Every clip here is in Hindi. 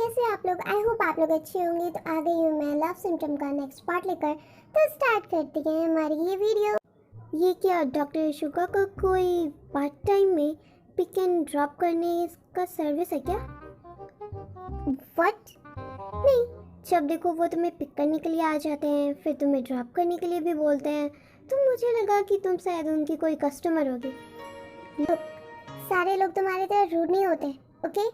कैसे आप लोग? आई होप आप लोग अच्छे होंगे। तो आ गई हूँ मैं लव सिम्टम का नेक्स्ट पार्ट लेकर। तो स्टार्ट करते हैं हमारी ये वीडियो। ये क्या डॉक्टर शुगा का कोई पार्ट टाइम में पिक एंड ड्रॉप करने का सर्विस है क्या? व्हाट? नहीं, जब देखो वो तुम्हें पिक करने के लिए आ जाते हैं, फिर तुम्हें ड्रॉप करने के लिए भी बोलते हैं। तो मुझे लगा कि तुम शायद उनकी कोई कस्टमर होगी। लोग, सारे लोग तुम्हारी तरह रूड नहीं होते, ओके?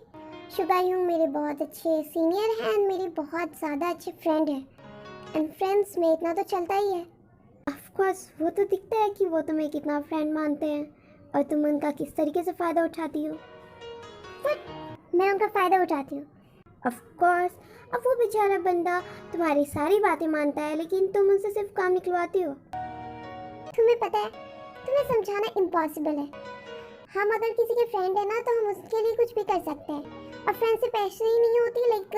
शुगा यूं मेरे बहुत अच्छे सीनियर हैं एंड मेरी बहुत ज़्यादा अच्छे फ्रेंड हैं। एंड फ्रेंड्स में इतना तो चलता ही है। ऑफ कोर्स वो तो दिखता है कि वो तुम्हें कितना फ्रेंड मानते हैं और तुम उनका किस तरीके से फ़ायदा उठाती हो। बट मैं उनका फ़ायदा उठाती हूँ, ऑफ कोर्स। अब वो बेचारा बंदा तुम्हारी सारी बातें मानता है, लेकिन तुम उनसे सिर्फ काम निकलवाती हो। तुम्हें पता है, तुम्हें समझाना इम्पॉसिबल है। हम अगर किसी के फ्रेंड है ना, तो हम उसके लिए कुछ भी कर सकते हैं। और फ्रेंड से पैसे ही नहीं होती। लाइक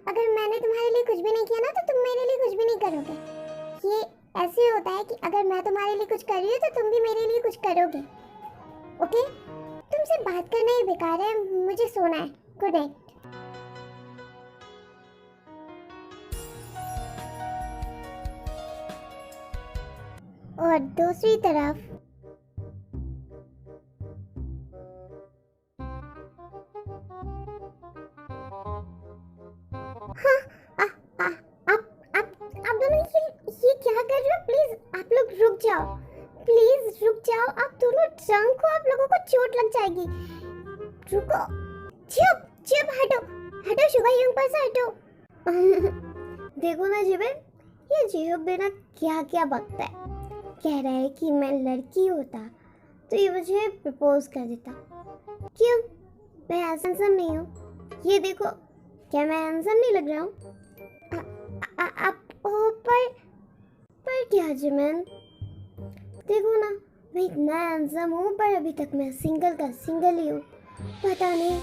अगर मैंने तुम्हारे लिए कुछ भी नहीं किया ना, तो तुम मेरे लिए कुछ भी नहीं करोगे। ये ऐसे होता है कि अगर मैं तुम्हारे लिए कुछ कर रही हूँ, तो तुम भी मेरे लिए कुछ करोगे, ओके? तुमसे बात करना ही बेकार है, मुझे सोना है। Good night. और दूसरी तरफ हाँ, आप दोनों ये क्या कर रहे हो? प्लीज आप लोग रुक जाओ, प्लीज रुक जाओ। आप दोनों जंक हो, आप लोगों को चोट लग जाएगी। रुको, चुप चुप, हटो हटो, शुगा यूं पर से हटो। देखो ना जिबिन, ये जेहब बिना क्या क्या बकता है। कह रहा है कि मैं लड़की होता तो ये मुझे प्रपोज कर देता। क्यों, मैं हैंडसम नहीं हूँ? ये देखो, क्या मैं हैंडसम नहीं लग रहा हूँ? आप पर क्या जिमिन, देखो ना, मैं इतना हैंडसम हूँ, पर अभी तक मैं सिंगल का सिंगल ही हूँ। पता नहीं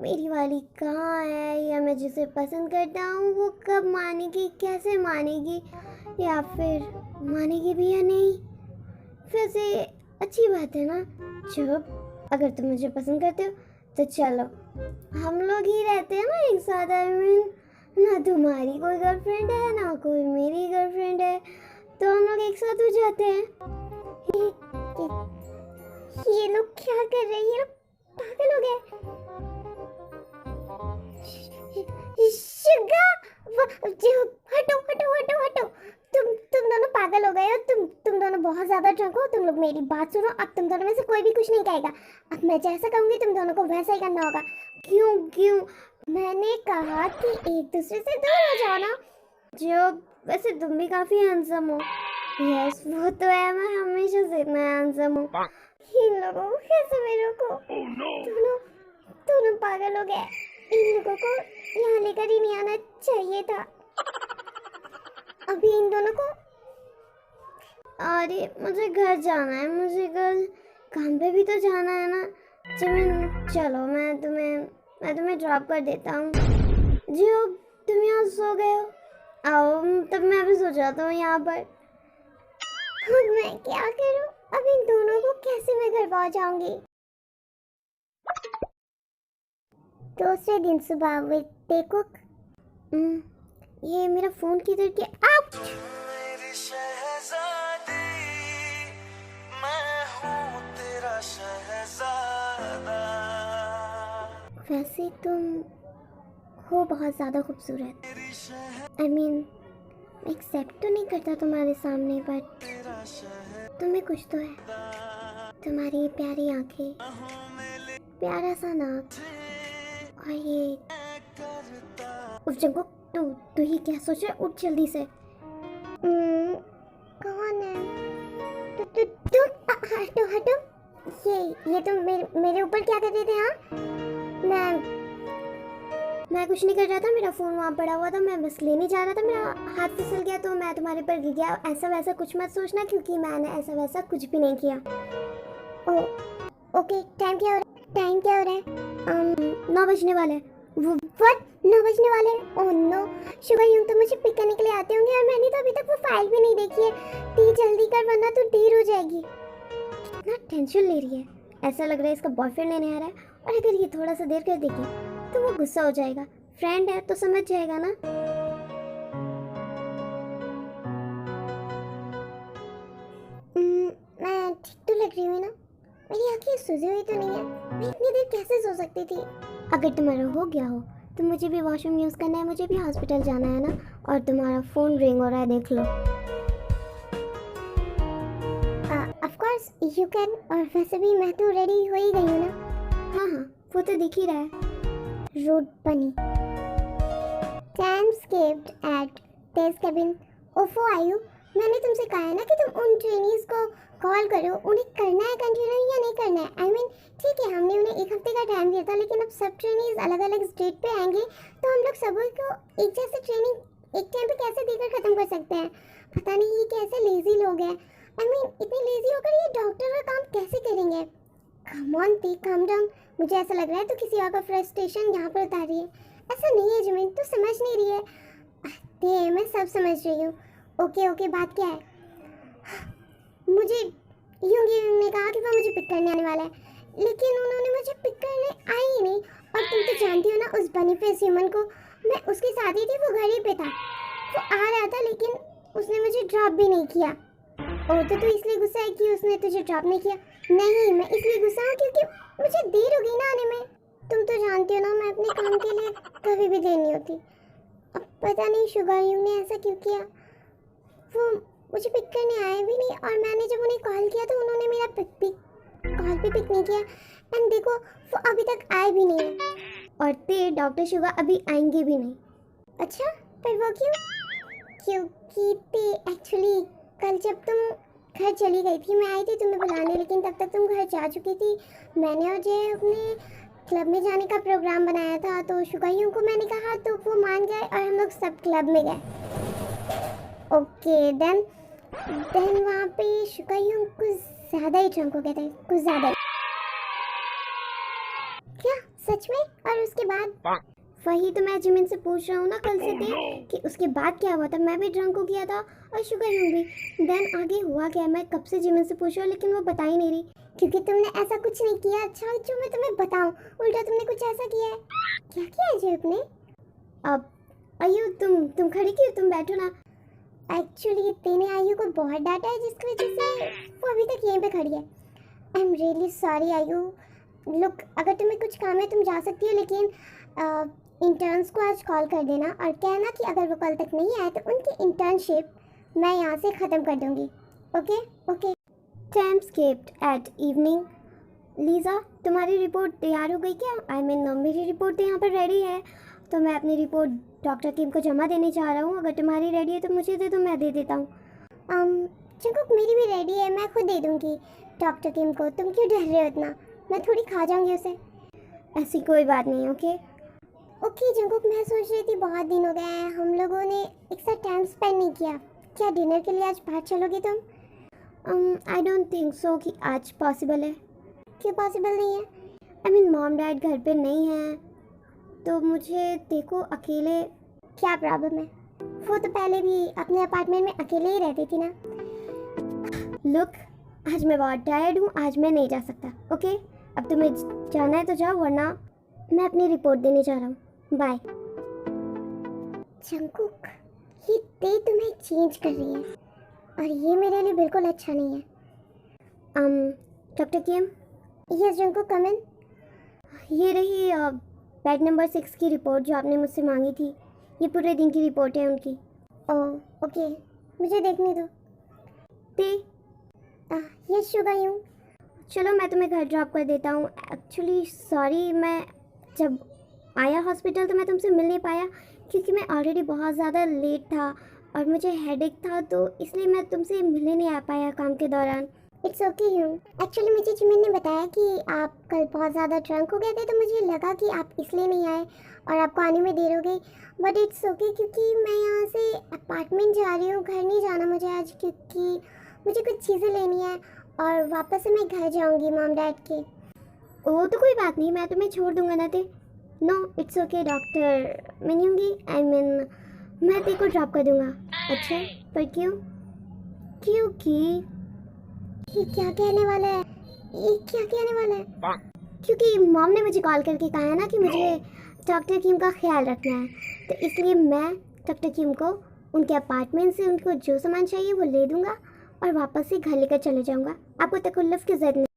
मेरी वाली कहाँ है, या मैं जिसे पसंद करता हूँ वो कब मानेगी, कैसे मानेगी, या फिर मानेगी भी या नहीं। वैसे अच्छी बात है ना, जब अगर तुम मुझे पसंद करते हो तो चलो हम लोग ही रहते हैं ना एक साथ। आई मीन, ना तुम्हारी कोई गर्लफ्रेंड है ना कोई मेरी गर्लफ्रेंड है, तो हम लोग एक साथ हो जाते हैं। ये लोग क्या कर रहे हैं? ये लोग पागल हो गए। हटो हटो हटो हटो, तुम दोनों पागल हो गए हो। तुम दोनों बहुत ज्यादा ड्रंक हो। तुम लोग मेरी बात सुनो। अब तुम दोनों में से कोई भी कुछ नहीं कहेगा। अब मैं जैसा कहूंगी तुम दोनों को वैसा ही करना होगा। क्यों क्यों? मैंने कहा कि एक दूसरे से दूर हो जाओ ना। जो वैसे तुम भी काफी हैंडसम हो। यस वो तो है, मैं हमेशा से इतना हैंडसम हूँ। इन लोगों को कैसे मेरे को दोनों पागल हो गए। इन लोगों को यहाँ लेकर ही नहीं आना चाहिए था। अभी इन दोनों को, अरे मुझे घर जाना है, मुझे कल काम पे भी तो जाना है ना। चलो मैं तुम्हें ड्रॉप कर देता हूँ। जो तुम यहाँ सो गए हो, आओ तब मैं भी सो जाता हूँ यहाँ पर। मैं क्या करूँ? अब इन दोनों को कैसे मैं घर पहुँच जाऊंगी? दूसरे दिन सुबह विद टेकुक। ये मेरा फोन किधर गया? आप मेरी शहजादी, मैं हूँ तेरा शहजादा। वैसे तुम हो बहुत ज़्यादा खूबसूरत। आई मीन, मैं एक्सेप्ट तो नहीं करता तुम्हारे सामने, बट तुम्हें कुछ तो है। तुम्हारी प्यारी आंखें, प्यारा सा नाक, और ये उस जंगो, तू ही क्या सोच रहा? उठ जल्दी से। कौन है? हटो हटो। ये तुम मेरे ऊपर क्या कर रहे थे? हाँ, मैं कुछ नहीं कर रहा था। मेरा फोन वहाँ पड़ा हुआ था, मैं बस लेने जा रहा था, मेरा हाथ फिसल गया तो मैं तुम्हारे पर गिर गया। ऐसा वैसा कुछ मत सोचना, क्योंकि मैंने ऐसा वैसा कुछ भी नहीं किया। ओके, टाइम क्या हो रहा है? 9 बजने वाले हैं। व्हाट? 9 बजने वाले हैं? Oh no. शुगर यूं तो मुझे पिक करने के लिए आते होंगे, और मैंने तो अभी तक वो फाइल भी नहीं देखी है। ती जल्दी कर, वरना तो देर हो जाएगी। कितना टेंशन ले रही है। ऐसा लग रहा है इसका बॉयफ्रेंड लेने आ रहा है, और अगर ये थोड़ा सा देर कर देगी तो वो गुस्सा हो जाएगा, फ्रेंड है तो समझ जाएगा ना। मैं ठीक तो लग रही हूँ ना? मेरी आंखें सूजी हुई तो नहीं है? मैं इतनी देर कैसे सो सकती थी? अगर तुम्हारा हो गया हो तो मुझे भी वॉशरूम यूज़ करना है, मुझे भी हॉस्पिटल जाना है ना। और तुम्हारा फ़ोन रिंग हो रहा है, देख लो। Of course you can. और वैसे भी मैं तो रेडी हो ही गई हूँ ना। हाँ हाँ, वो तो दिख ही रहा है। रोड बनी। Time skipped at test cabin. ओफो आयु, मैंने तुमसे कहा है ना कि तुम उन ट्रेनीज को कॉल करो। उन्हें करना है कंटिन्यू या नहीं करना है? आई मीन ठीक है, हमने उन्हें एक हफ्ते का टाइम दिया था, लेकिन अब सब ट्रेनीज अलग अलग स्टेट पे आएंगे तो हम लोग सभी को एक जैसे ट्रेनिंग एक टाइम पे कैसे देकर ख़त्म कर सकते हैं? पता नहीं ये कैसे लेजी लोग हैं। आई मीन इतने लेजी होकर ये डॉक्टर का काम कैसे करेंगे? Come on take calm down. मुझे ऐसा लग रहा है तो किसी और का फ्रस्ट्रेशन यहाँ पर उतार रही है। ऐसा नहीं है जिमिन, तू समझ नहीं रही है। ते मैं सब समझ रही हूँ। ओके ओके, बात क्या है? मुझे यूंगी ने कहा कि वो मुझे पिक करने आने वाला है, लेकिन उन्होंने मुझे पिक करने आई ही नहीं। और तुम तो जानती हो ना उस बनी फेस ह्यूमन को। मैं उसके साथ ही थी, वो घर ही पे था। वो आ रहा था लेकिन उसने मुझे ड्रॉप भी नहीं किया। ओ तो तू इसलिए गुस्सा है कि उसने तुझे ड्रॉप नहीं किया? नहीं, मैं इसलिए गुस्सा हूँ क्योंकि मुझे देर हो गई ना आने में। तुम तो जानती हो ना मैं अपने काम के लिए कभी भी देर नहीं होती। अब पता नहीं शुगर यू ने ऐसा क्यों किया। वो मुझे पिक करने आए भी नहीं, और मैंने जब उन्हें कॉल किया तो उन्होंने मेरा कॉल भी पिक नहीं किया। एंड देखो वो अभी तक आए भी नहीं है। और ते डॉक्टर शिवा अभी आएंगे भी नहीं। अच्छा, पर वो क्यों? क्योंकि ते एक्चुअली कल जब तुम घर चली गई थी, मैं आई थी तुम्हें बुलाने, लेकिन तब तक तुम घर जा चुकी थी। मैंने और जय अपने क्लब में जाने का प्रोग्राम बनाया था, तो शुगाइयों को मैंने कहा तो वो मान गए और हम लोग सब क्लब में गए। ओके देन वहाँ पे शुगाइयों कुछ ज़्यादा ही ड्रंक हो गए थे, कुछ ज़्यादा ही। क्या सच में? और उसके बाद? वही तो मैं जिमिन से पूछ रहा हूँ ना कल से कि उसके बाद क्या हुआ था। मैं भी ड्रंक हो गया था और शुगाइयों भी। देन आगे हुआ क्या? मैं कब से जिमिन से पूछ रहा हूँ लेकिन वो बता ही नहीं रही। क्योंकि तुमने ऐसा कुछ नहीं किया। अच्छा जो मैं तुम्हें बताऊं, उल्टा तुमने कुछ ऐसा किया है। क्या किया है जीप ने? अब आयु तुम खड़ी क्यों? तुम बैठो ना। एक्चुअली तेने आयु को बहुत डांटा है, जिसकी वजह से वो अभी तक यहीं पे खड़ी है। आई एम रियली सॉरी आयु। लुक, अगर तुम्हें कुछ काम है तुम जा सकती हो, लेकिन इंटर्न्स को आज कॉल कर देना और कहना कि अगर वो कल तक नहीं आए तो उनकी इंटर्नशिप मैं यहाँ से ख़त्म कर दूँगी। Okay okay. Time skipped at evening. Lisa, तुम्हारी रिपोर्ट तैयार हो गई क्या? आई मीन मेरी रिपोर्ट तो यहाँ पर रेडी है, तो मैं अपनी रिपोर्ट डॉक्टर किम को जमा देने जा रहा हूँ। अगर तुम्हारी रेडी है तो मुझे दे दो, मैं दे देता हूँ। जंकुक मेरी भी रेडी है, मैं खुद दे दूँगी डॉक्टर किम को। तुम क्यों डर रहे हो इतना? मैं थोड़ी खा जाऊँगी उसे। ऐसी कोई बात नहीं। ओके ओके जंकुक, मैं सोच रही थी बहुत दिन हो गए हैं, हम लोगों ने एक साथ टाइम स्पेंड नहीं किया। क्या डिनर के लिए आज बाहर चलोगे तुम? आई डोंट थिंक सो कि आज पॉसिबल है। क्यों पॉसिबल नहीं है? आई मीन मॉम डैड घर पे नहीं है, तो मुझे देखो अकेले। क्या प्रॉब्लम है? वो तो पहले भी अपने अपार्टमेंट में अकेले ही रहती थी ना। लुक, आज मैं बहुत टायर्ड हूँ, आज मैं नहीं जा सकता। ओके, अब तुम्हें जाना है तो जाओ, वरना मैं अपनी रिपोर्ट देने जा रहा हूँ। बाय। जंकुक, ये ते तुम्हें चेंज कर रही है और ये मेरे लिए बिल्कुल अच्छा नहीं है। डॉक्टर किम। यस जंकुक, कम इन। ये रही बेड नंबर 6 की रिपोर्ट जो आपने मुझसे मांगी थी। ये पूरे दिन की रिपोर्ट है उनकी। ओह ओके, मुझे देखने दो। ते यस शुगाइयों। चलो मैं तुम्हें घर ड्रॉप कर देता हूँ। एक्चुअली सॉरी, मैं जब आया हॉस्पिटल तो मैं तुमसे मिल नहीं पाया क्योंकि मैं ऑलरेडी बहुत ज़्यादा लेट था और मुझे हेडेक था, तो इसलिए मैं तुमसे मिलने नहीं आ पाया काम के दौरान। इट्स ओके ह्यू। एक्चुअली मुझे जिमिन ने बताया कि आप कल बहुत ज़्यादा ड्रंक हो गए थे, तो मुझे लगा कि आप इसलिए नहीं आए और आपको आने में देर हो गई। बट इट्स ओके क्योंकि मैं यहाँ से अपार्टमेंट जा रही हूँ, घर नहीं जाना मुझे आज, क्योंकि मुझे कुछ चीज़ें लेनी है और वापस से मैं घर जाऊँगी मॉम डैड के। ओह तो कोई बात नहीं, मैं तुम्हें छोड़ दूँगा ना ते। नो इट्स ओके डॉक्टर, मैं नहीं होंगी। आई मीन मैं ते को ड्रॉप कर दूँगा। अच्छा, पर क्यों? क्योंकि ये क्या कहने वाला है? ये क्या कहने वाला है? क्योंकि मॉम ने मुझे कॉल करके कहा है ना कि मुझे डॉक्टर किम का ख्याल रखना है, तो इसलिए मैं डॉक्टर किम को उनके अपार्टमेंट से उनको जो सामान चाहिए वो ले दूंगा और वापस से घर लेकर चले जाऊंगा। आपको तकल्लुफ़ की ज़रूरत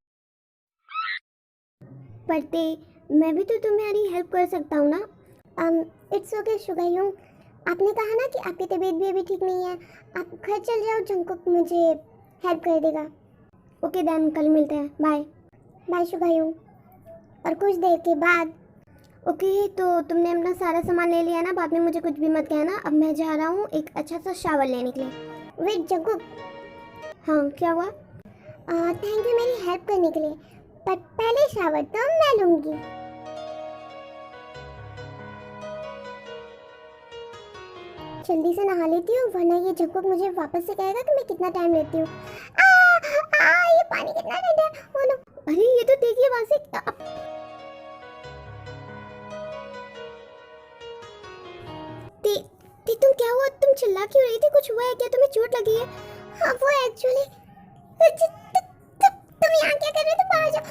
नहीं पड़ती। मैं भी तो तुम्हारी हेल्प कर सकता हूँ ना। इट्स ओके शुगायुंग, आपने कहा ना कि आपकी तबीयत भी अभी ठीक नहीं है, आप घर चल जाओ, जंगकुक मुझे हेल्प कर देगा। ओके देन, कल मिलते हैं, बाय बाय शुगायुंग। और कुछ देर के बाद ओके, तो तुमने अपना सारा सामान ले लिया ना, बाद में मुझे कुछ भी मत कहना। अब मैं जा रहा हूँ एक अच्छा सा शावर लेने के लिए। Wait Jungkook. हाँ क्या हुआ? थैंक यू मेरी हेल्प करने के लिए, पर पहले शावर तो मैं लूँगी। जल्दी से नहा लेती हूँ, वरना ये जंगकुक मुझे वापस से कहेगा कि मैं कितना टाइम लेती हूँ। ये पानी कितना ठंडा है। ओह नो, अरे ये तो देखिए वहाँ से तुम क्या हुआ? तुम चिल्ला क्यों रही थी? कुछ हुआ है क्या? तुम्हें चोट लगी है? हाँ वो एक्चुअली तुम यहाँ क्या कर रहे हो? तुम बाहर जाओ,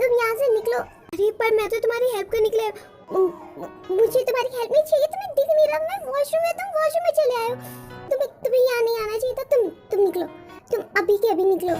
तुम यहाँ से निकलो। अरे पर मैं तो तुम्हारी हेल्प करने के लिए, मुझे तुम्हारी हेल्प नहीं चाहिए। तुम्हें दिख नहीं रहा मैं वॉशरूम में, तुम वॉशरूम में चले आए हो। तुम्हें यहाँ नहीं आना चाहिए था। तुम निकलो, तुम अभी के अभी निकलो।